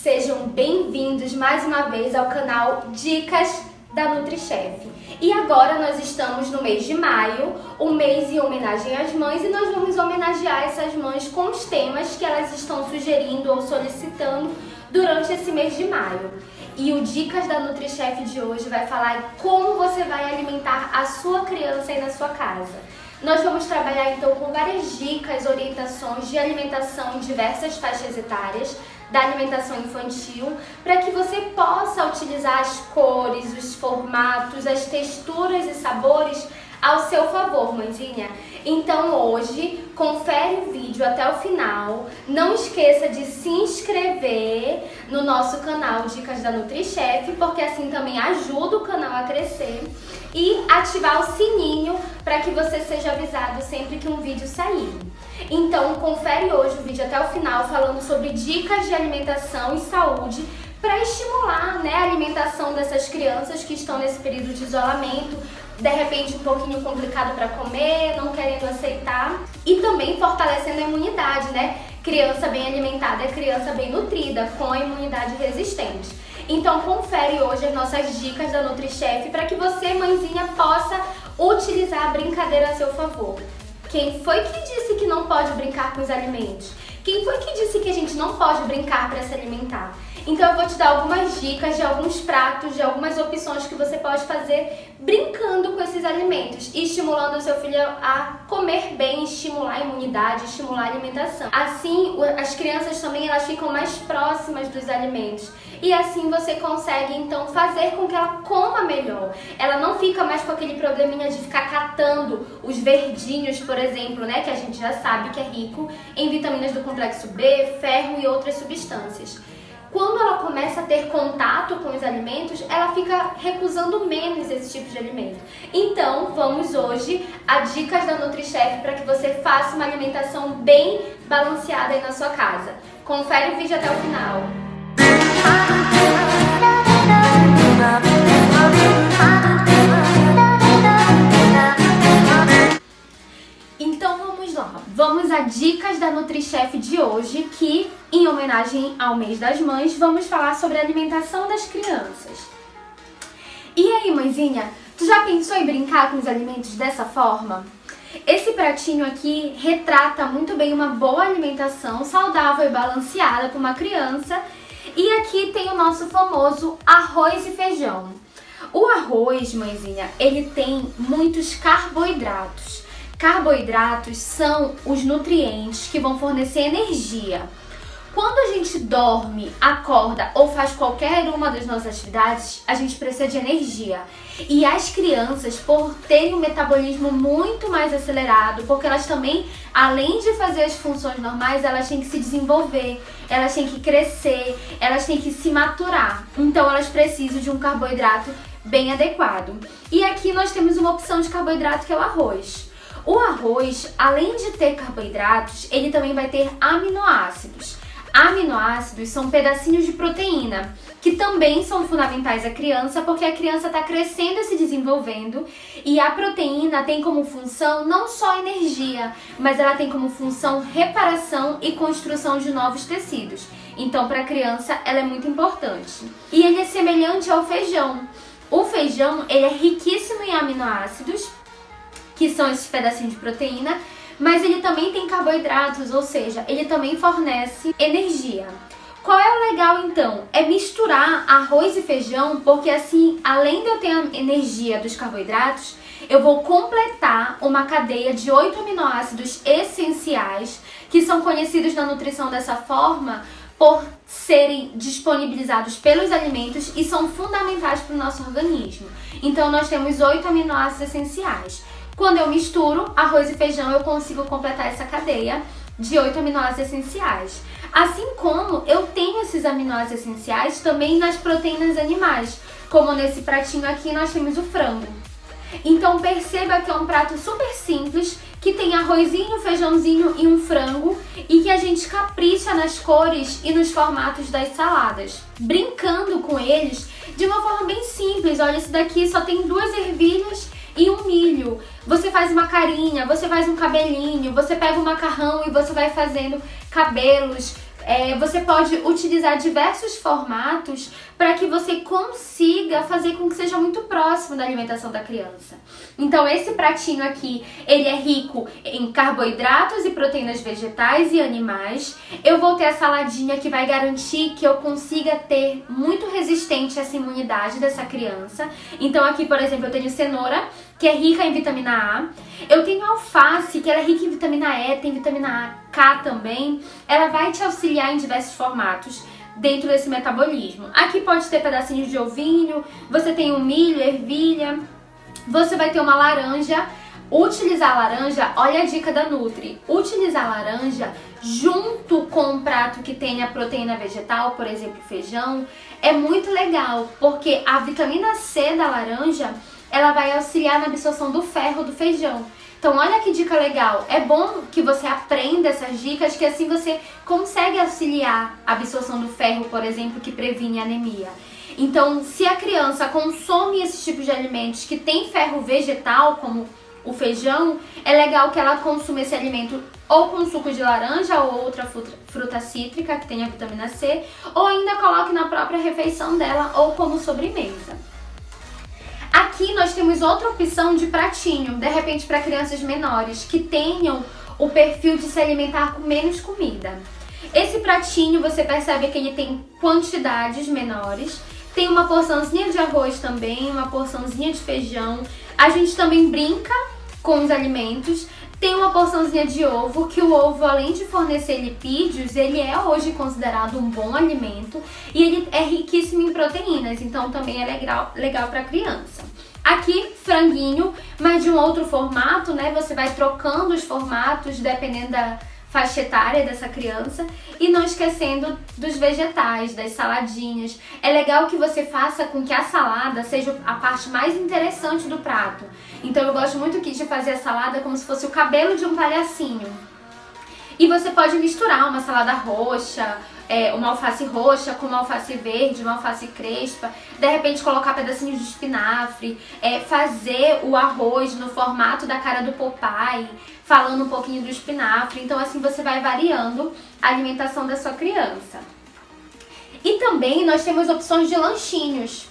Sejam bem-vindos mais uma vez ao canal Dicas da NutriChef. E agora nós estamos no mês de maio, um mês em homenagem às mães, e nós vamos homenagear essas mães com os temas que elas estão sugerindo ou solicitando durante esse mês de maio. E o Dicas da NutriChef de hoje vai falar como você vai alimentar a sua criança aí na sua casa. Nós vamos trabalhar então com várias dicas, orientações de alimentação em diversas faixas etárias da alimentação infantil, para que você possa utilizar as cores, os formatos, as texturas e sabores ao seu favor, mãezinha. Então hoje, confere o vídeo até o final, não esqueça de se inscrever no nosso canal Dicas da NutriChef, porque assim também ajuda o canal a crescer, e ativar o sininho para que você seja avisado sempre que um vídeo sair. Então confere hoje o vídeo até o final, falando sobre dicas de alimentação e saúde para estimular, a alimentação dessas crianças que estão nesse período de isolamento, de repente um pouquinho complicado para comer, não querendo aceitar, e também fortalecendo a imunidade, Criança bem alimentada é criança bem nutrida, com a imunidade resistente. Então confere hoje as nossas dicas da NutriChef para que você, mãezinha, possa utilizar a brincadeira a seu favor. Quem foi que disse que não pode brincar com os alimentos? Quem foi que disse que a gente não pode brincar para se alimentar? Então eu vou te dar algumas dicas de alguns pratos, de algumas opções que você pode fazer brincando com esses alimentos e estimulando o seu filho a comer bem, estimular a imunidade, estimular a alimentação. Assim, as crianças também elas ficam mais próximas dos alimentos e assim você consegue então fazer com que ela coma melhor. Ela não fica mais com aquele probleminha de ficar catando os verdinhos, por exemplo, que a gente já sabe que é rico em vitaminas do complexo B, ferro e outras substâncias. Quando ela começa a ter contato com os alimentos, ela fica recusando menos esse tipo de alimento. Então, vamos hoje a dicas da NutriChef para que você faça uma alimentação bem balanceada aí na sua casa. Confere o vídeo até o final. Então vamos lá, vamos a dicas da NutriChef de hoje, que em homenagem ao mês das mães, vamos falar sobre a alimentação das crianças. E aí, mãezinha, tu já pensou em brincar com os alimentos dessa forma? Esse pratinho aqui retrata muito bem uma boa alimentação saudável e balanceada para uma criança. E aqui tem o nosso famoso arroz e feijão. O arroz, mãezinha, ele tem muitos carboidratos. Carboidratos são os nutrientes que vão fornecer energia. Quando a gente dorme, acorda ou faz qualquer uma das nossas atividades, a gente precisa de energia. E as crianças, por terem um metabolismo muito mais acelerado, porque elas também, além de fazer as funções normais, elas têm que se desenvolver, elas têm que crescer, elas têm que se maturar. Então elas precisam de um carboidrato bem adequado. E aqui nós temos uma opção de carboidrato que é o arroz. O arroz, além de ter carboidratos, ele também vai ter aminoácidos. Aminoácidos são pedacinhos de proteína, que também são fundamentais à criança, porque a criança está crescendo e se desenvolvendo, e a proteína tem como função não só energia, mas ela tem como função reparação e construção de novos tecidos. Então, para a criança, ela é muito importante. E ele é semelhante ao feijão. O feijão, ele é riquíssimo em aminoácidos, que são esses pedacinhos de proteína, mas ele também tem carboidratos, ou seja, ele também fornece energia. Qual é o legal então? É misturar arroz e feijão, porque assim, além de eu ter a energia dos carboidratos, eu vou completar uma cadeia de 8 aminoácidos essenciais, que são conhecidos na nutrição dessa forma, por serem disponibilizados pelos alimentos e são fundamentais para o nosso organismo. Então nós temos 8 aminoácidos essenciais. Quando eu misturo arroz e feijão, eu consigo completar essa cadeia de 8 aminoácidos essenciais. Assim como eu tenho esses aminoácidos essenciais também nas proteínas animais, como nesse pratinho aqui nós temos o frango. Então perceba que é um prato super simples, que tem arrozinho, feijãozinho e um frango, e que a gente capricha nas cores e nos formatos das saladas, brincando com eles de uma forma bem simples. Olha, esse daqui só tem 2 ervilhas e um milho. Você faz uma carinha, você faz um cabelinho, você pega o macarrão e você vai fazendo cabelos, Você pode utilizar diversos formatos para que você consiga fazer com que seja muito próximo da alimentação da criança. Então esse pratinho aqui, ele é rico em carboidratos e proteínas vegetais e animais. Eu vou ter a saladinha que vai garantir que eu consiga ter muito resistente essa imunidade dessa criança. Então aqui, por exemplo, eu tenho cenoura, que é rica em vitamina A. Eu tenho alface, que ela é rica em vitamina E, tem vitamina K também. Ela vai te auxiliar em diversos formatos dentro desse metabolismo. Aqui pode ter pedacinhos de ovinho, você tem o milho, ervilha, você vai ter uma laranja. Utilizar a laranja, olha a dica da Nutri, utilizar a laranja junto com um prato que tenha proteína vegetal, por exemplo, feijão, é muito legal, porque a vitamina C da laranja, ela vai auxiliar na absorção do ferro do feijão. Então olha que dica legal, é bom que você aprenda essas dicas, que assim você consegue auxiliar a absorção do ferro, por exemplo, que previne anemia. Então, se a criança consome esses tipos de alimentos que tem ferro vegetal, como o feijão, é legal que ela consuma esse alimento ou com suco de laranja ou outra fruta cítrica que tenha vitamina C, ou ainda coloque na própria refeição dela ou como sobremesa. Aqui nós temos outra opção de pratinho, de repente para crianças menores, que tenham o perfil de se alimentar com menos comida. Esse pratinho você percebe que ele tem quantidades menores, tem uma porçãozinha de arroz também, uma porçãozinha de feijão. A gente também brinca com os alimentos. Tem uma porçãozinha de ovo, que o ovo, além de fornecer lipídios, ele é hoje considerado um bom alimento e ele é riquíssimo em proteínas, então também é legal para criança. Aqui, franguinho, mas de um outro formato, né? Você vai trocando os formatos dependendo da faixa etária dessa criança, e não esquecendo dos vegetais, das saladinhas. É legal que você faça com que a salada seja a parte mais interessante do prato. Então eu gosto muito aqui de fazer a salada como se fosse o cabelo de um palhacinho. E você pode misturar uma salada roxa, uma alface roxa com uma alface verde, uma alface crespa, de repente colocar pedacinhos de espinafre, fazer o arroz no formato da cara do Popeye, falando um pouquinho do espinafre. Então assim você vai variando a alimentação da sua criança. E também nós temos opções de lanchinhos.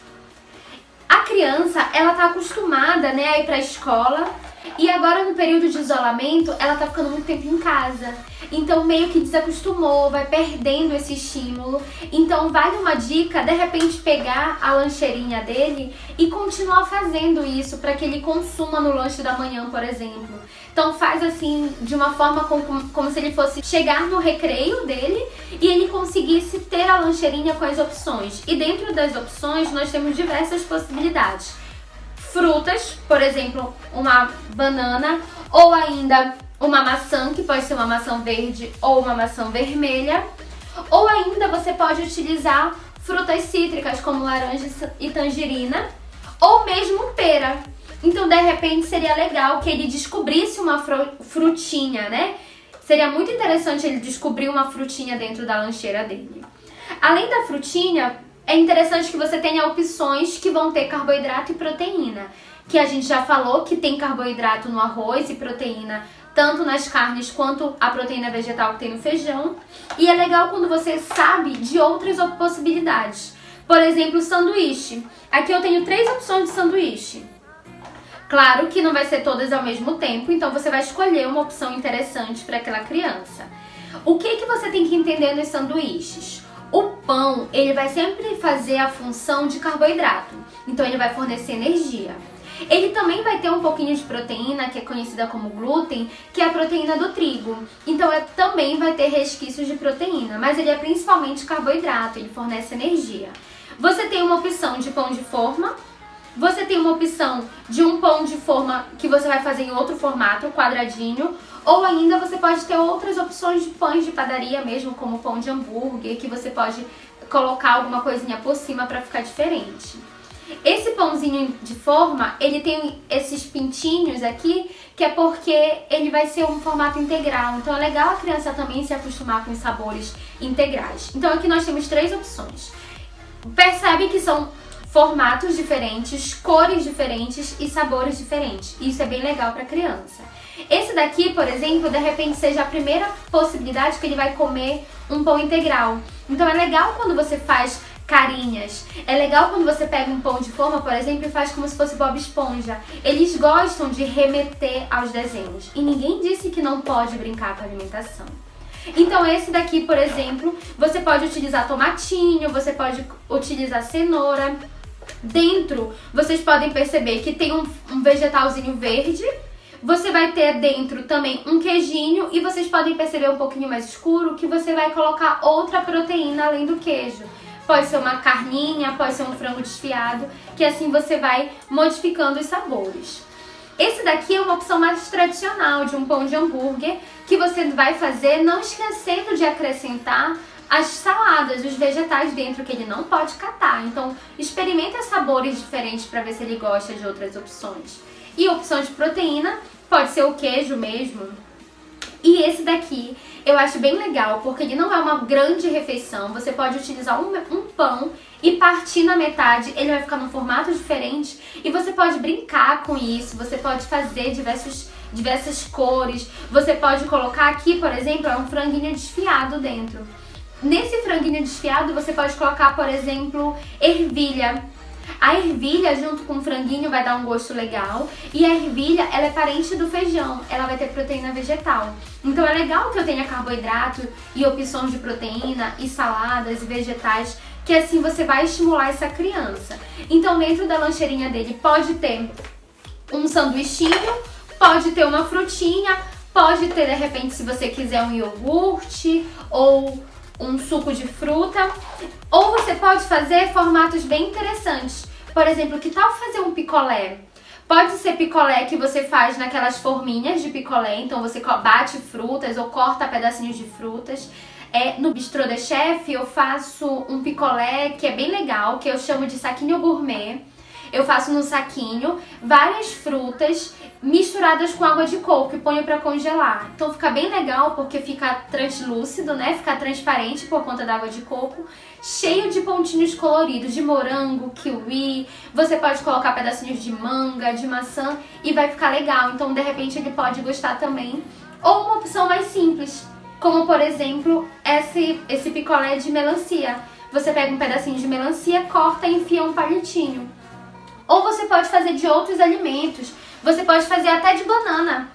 A criança, ela tá acostumada, né, a ir pra escola, e agora no período de isolamento, ela tá ficando muito tempo em casa. Então meio que desacostumou, vai perdendo esse estímulo. Então vale uma dica, de repente pegar a lancheirinha dele e continuar fazendo isso para que ele consuma no lanche da manhã, por exemplo. Então faz assim, de uma forma como se ele fosse chegar no recreio dele e ele conseguisse ter a lancheirinha com as opções. E dentro das opções nós temos diversas possibilidades. Frutas, por exemplo, uma banana ou ainda uma maçã, que pode ser uma maçã verde ou uma maçã vermelha. Ou ainda você pode utilizar frutas cítricas como laranja e tangerina, ou mesmo pera. Então, de repente, seria legal que ele descobrisse uma frutinha, né? Seria muito interessante ele descobrir uma frutinha dentro da lancheira dele. Além da frutinha, é interessante que você tenha opções que vão ter carboidrato e proteína, que a gente já falou que tem carboidrato no arroz e proteína tanto nas carnes quanto a proteína vegetal que tem no feijão. E é legal quando você sabe de outras possibilidades. Por exemplo, sanduíche. Aqui eu tenho 3 opções de sanduíche. Claro que não vai ser todas ao mesmo tempo, então você vai escolher uma opção interessante para aquela criança. O que você tem que entender nos sanduíches? O pão, ele vai sempre fazer a função de carboidrato, então ele vai fornecer energia. Ele também vai ter um pouquinho de proteína, que é conhecida como glúten, que é a proteína do trigo. Então também vai ter resquícios de proteína, mas ele é principalmente carboidrato, ele fornece energia. Você tem uma opção de pão de forma, você tem uma opção de um pão de forma que você vai fazer em outro formato, quadradinho, ou ainda você pode ter outras opções de pães de padaria mesmo, como pão de hambúrguer, que você pode colocar alguma coisinha por cima para ficar diferente. Esse pãozinho de forma, ele tem esses pintinhos aqui, que é porque ele vai ser um formato integral. Então é legal a criança também se acostumar com os sabores integrais. Então aqui nós temos 3 opções. Percebe que são formatos diferentes, cores diferentes e sabores diferentes. Isso é bem legal para a criança. Esse daqui, por exemplo, de repente seja a primeira possibilidade que ele vai comer um pão integral. Então é legal quando você faz carinhas. É legal quando você pega um pão de forma, por exemplo, e faz como se fosse Bob Esponja. Eles gostam de remeter aos desenhos. E ninguém disse que não pode brincar com a alimentação. Então esse daqui, por exemplo, você pode utilizar tomatinho, você pode utilizar cenoura. Dentro, vocês podem perceber que tem um vegetalzinho verde. Você vai ter dentro também um queijinho e vocês podem perceber um pouquinho mais escuro que você vai colocar outra proteína além do queijo. Pode ser uma carninha, pode ser um frango desfiado, que assim você vai modificando os sabores. Esse daqui é uma opção mais tradicional de um pão de hambúrguer que você vai fazer não esquecendo de acrescentar as saladas, os vegetais dentro que ele não pode catar. Então experimenta sabores diferentes para ver se ele gosta de outras opções. E opção de proteína pode ser o queijo mesmo. E esse daqui eu acho bem legal, porque ele não é uma grande refeição. Você pode utilizar um pão e partir na metade, ele vai ficar num formato diferente. E você pode brincar com isso, você pode fazer diversas cores. Você pode colocar aqui, por exemplo, um franguinho desfiado dentro. Nesse franguinho desfiado você pode colocar, por exemplo, ervilha. A ervilha junto com o franguinho vai dar um gosto legal. E a ervilha, ela é parente do feijão, ela vai ter proteína vegetal. Então é legal que eu tenha carboidrato e opções de proteína e saladas e vegetais, que assim você vai estimular essa criança. Então dentro da lancheirinha dele pode ter um sanduichinho, pode ter uma frutinha, pode ter de repente, se você quiser, um iogurte ou um suco de fruta, ou você pode fazer formatos bem interessantes. Por exemplo, que tal fazer um picolé? Pode ser picolé que você faz naquelas forminhas de picolé, então você bate frutas ou corta pedacinhos de frutas. No Bistrô de Chef eu faço um picolé que é bem legal, que eu chamo de saquinho gourmet. Eu faço no saquinho várias frutas misturadas com água de coco e ponho pra congelar. Então fica bem legal porque fica translúcido, né? Fica transparente por conta da água de coco. Cheio de pontinhos coloridos, de morango, kiwi. Você pode colocar pedacinhos de manga, de maçã e vai ficar legal. Então de repente ele pode gostar também. Ou uma opção mais simples, como por exemplo esse picolé de melancia. Você pega um pedacinho de melancia, corta e enfia um palitinho. Ou você pode fazer de outros alimentos. Você pode fazer até de banana.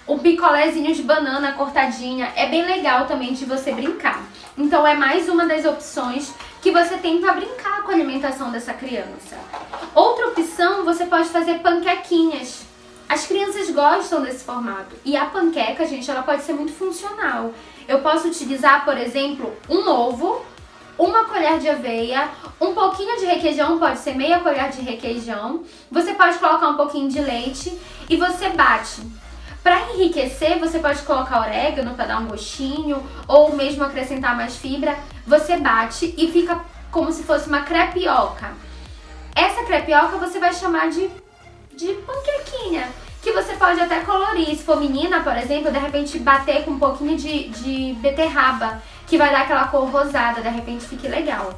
Um picolézinho de banana cortadinha. É bem legal também de você brincar. Então é mais uma das opções que você tem para brincar com a alimentação dessa criança. Outra opção, você pode fazer panquequinhas. As crianças gostam desse formato. E a panqueca, gente, ela pode ser muito funcional. Eu posso utilizar, por exemplo, um ovo, uma colher de aveia, um pouquinho de requeijão, pode ser meia colher de requeijão. Você pode colocar um pouquinho de leite e você bate. Para enriquecer, você pode colocar orégano para dar um gostinho ou mesmo acrescentar mais fibra. Você bate e fica como se fosse uma crepioca. Essa crepioca você vai chamar de panquequinha, que você pode até colorir. Se for menina, por exemplo, de repente bater com um pouquinho de beterraba, que vai dar aquela cor rosada, de repente fique legal.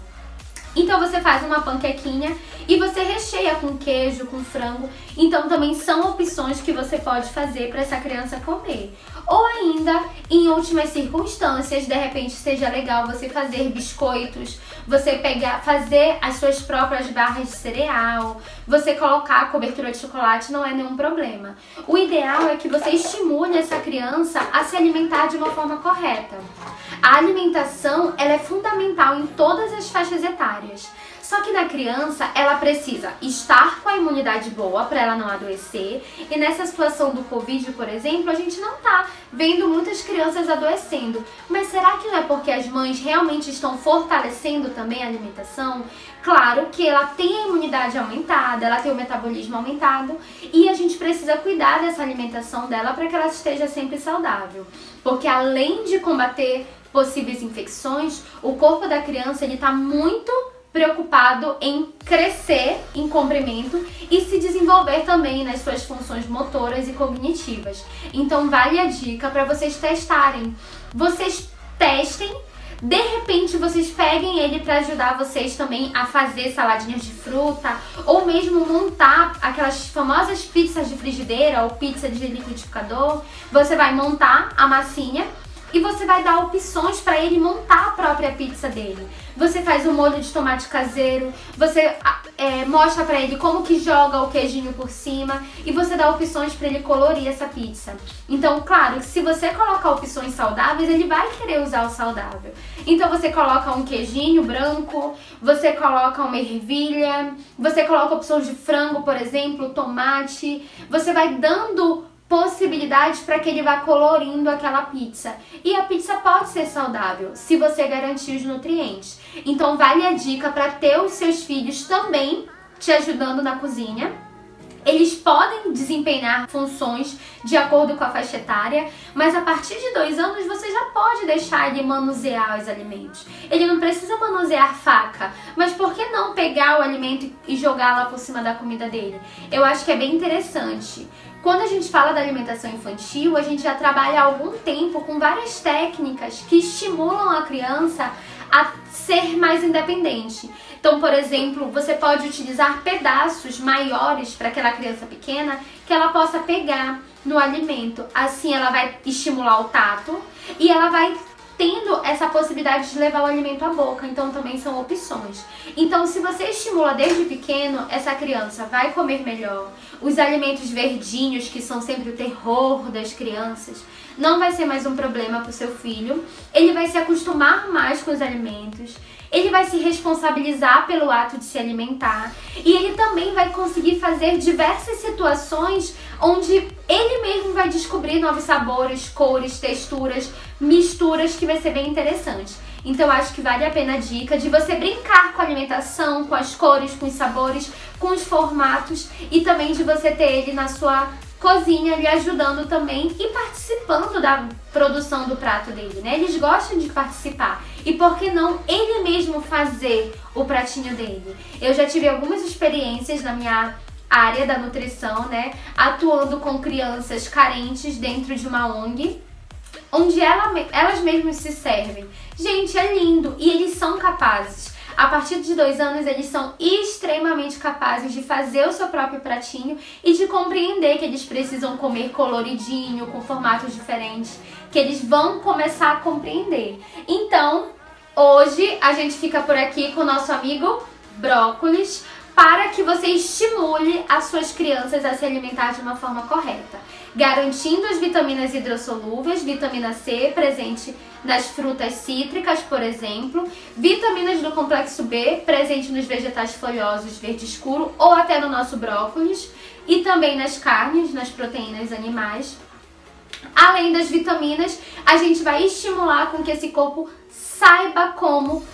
Então você faz uma panquequinha e você recheia com queijo, com frango. Então também são opções que você pode fazer para essa criança comer. Ou ainda, em últimas circunstâncias, de repente seja legal você fazer biscoitos, você fazer as suas próprias barras de cereal, você colocar a cobertura de chocolate, não é nenhum problema. O ideal é que você estimule essa criança a se alimentar de uma forma correta. A alimentação, ela é fundamental em todas as faixas etárias. Só que na criança, ela precisa estar com a imunidade boa para ela não adoecer. E nessa situação do Covid, por exemplo, a gente não tá vendo muitas crianças adoecendo. Mas será que não é porque as mães realmente estão fortalecendo também a alimentação? Claro que ela tem a imunidade aumentada, ela tem o metabolismo aumentado e a gente precisa cuidar dessa alimentação dela para que ela esteja sempre saudável. Porque além de combater possíveis infecções, o corpo da criança ele está muito preocupado em crescer em comprimento e se desenvolver também nas suas funções motoras e cognitivas. Então vale a dica para vocês testarem. Vocês testem De repente vocês peguem ele para ajudar vocês também a fazer saladinhas de fruta ou mesmo montar aquelas famosas pizzas de frigideira ou pizza de liquidificador. Você vai montar a massinha e você vai dar opções para ele montar a própria pizza dele. Você faz um molho de tomate caseiro, você mostra para ele como que joga o queijinho por cima e você dá opções para ele colorir essa pizza. Então, claro, se você colocar opções saudáveis, ele vai querer usar o saudável. Então você coloca um queijinho branco, você coloca uma ervilha, você coloca opções de frango, por exemplo, tomate. Você vai dando possibilidades para que ele vá colorindo aquela pizza. E a pizza pode ser saudável, se você garantir os nutrientes. Então vale a dica para ter os seus filhos também te ajudando na cozinha. Eles podem desempenhar funções de acordo com a faixa etária, mas a partir de 2 anos você já pode deixar ele manusear os alimentos. Ele não precisa manusear faca, mas por que não pegar o alimento e jogar lá por cima da comida dele? Eu acho que é bem interessante. Quando a gente fala da alimentação infantil, a gente já trabalha há algum tempo com várias técnicas que estimulam a criança a ser mais independente. Então, por exemplo, você pode utilizar pedaços maiores para aquela criança pequena que ela possa pegar no alimento. Assim ela vai estimular o tato e ela vai tendo essa possibilidade de levar o alimento à boca. Então também são opções. Então se você estimula desde pequeno, essa criança vai comer melhor. Os alimentos verdinhos, que são sempre o terror das crianças, não vai ser mais um problema para o seu filho. Ele vai se acostumar mais com os alimentos. Ele vai se responsabilizar pelo ato de se alimentar. E ele também vai conseguir fazer diversas situações onde ele mesmo vai descobrir novos sabores, cores, texturas, misturas, que vai ser bem interessante. Então acho que vale a pena a dica de você brincar com a alimentação, com as cores, com os sabores, com os formatos e também de você ter ele na sua cozinha lhe ajudando também e participando da produção do prato dele, né? Eles gostam de participar. E por que não ele mesmo fazer o pratinho dele? Eu já tive algumas experiências na minha área da nutrição, né? Atuando com crianças carentes dentro de uma ONG, onde elas mesmas se servem. Gente, é lindo! E eles são capazes. A partir de 2 anos, eles são extremamente capazes de fazer o seu próprio pratinho e de compreender que eles precisam comer coloridinho, com formatos diferentes, que eles vão começar a compreender. Então, hoje a gente fica por aqui com o nosso amigo brócolis, para que você estimule as suas crianças a se alimentar de uma forma correta, garantindo as vitaminas hidrossolúveis, vitamina C presente nas frutas cítricas, por exemplo, vitaminas do complexo B presente nos vegetais folhosos verde escuro ou até no nosso brócolis e também nas carnes, nas proteínas animais. Além das vitaminas, a gente vai estimular com que esse corpo saiba como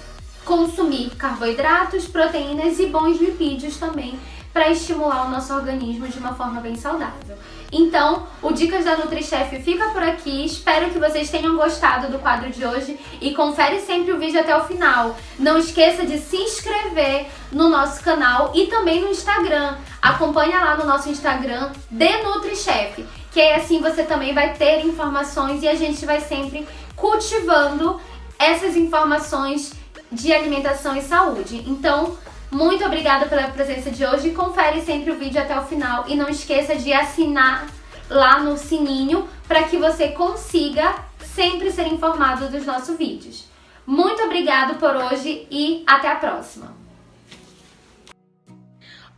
consumir carboidratos, proteínas e bons lipídios também, para estimular o nosso organismo de uma forma bem saudável. Então, o Dicas da NutriChef fica por aqui. Espero que vocês tenham gostado do quadro de hoje e confere sempre o vídeo até o final. Não esqueça de se inscrever no nosso canal e também no Instagram. Acompanha lá no nosso Instagram, DNutriChef, que aí assim você também vai ter informações e a gente vai sempre cultivando essas informações de alimentação e saúde. Então, muito obrigada pela presença de hoje. Confere sempre o vídeo até o final e não esqueça de assinar lá no sininho para que você consiga sempre ser informado dos nossos vídeos. Muito obrigada por hoje e até a próxima!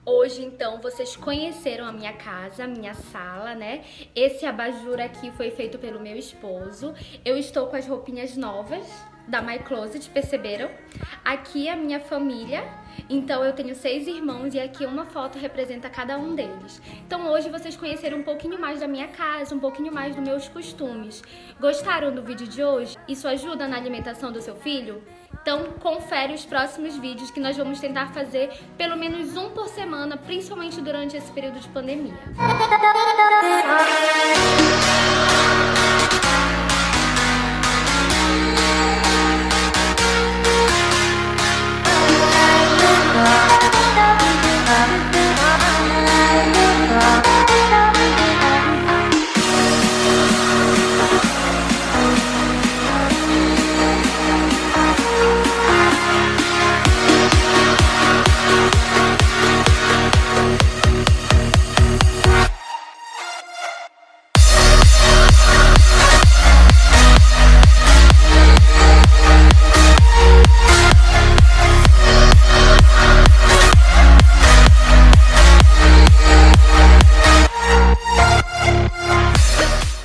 Hoje, então, vocês conheceram a minha casa, a minha sala, né? Esse abajur aqui foi feito pelo meu esposo. Eu estou com as roupinhas novas da My Closet, perceberam? Aqui é a minha família. Então eu tenho 6 irmãos e aqui uma foto representa cada um deles. Então hoje vocês conheceram um pouquinho mais da minha casa, um pouquinho mais dos meus costumes. Gostaram do vídeo de hoje? Isso ajuda na alimentação do seu filho? Então confere os próximos vídeos que nós vamos tentar fazer pelo menos um por semana, principalmente durante esse período de pandemia.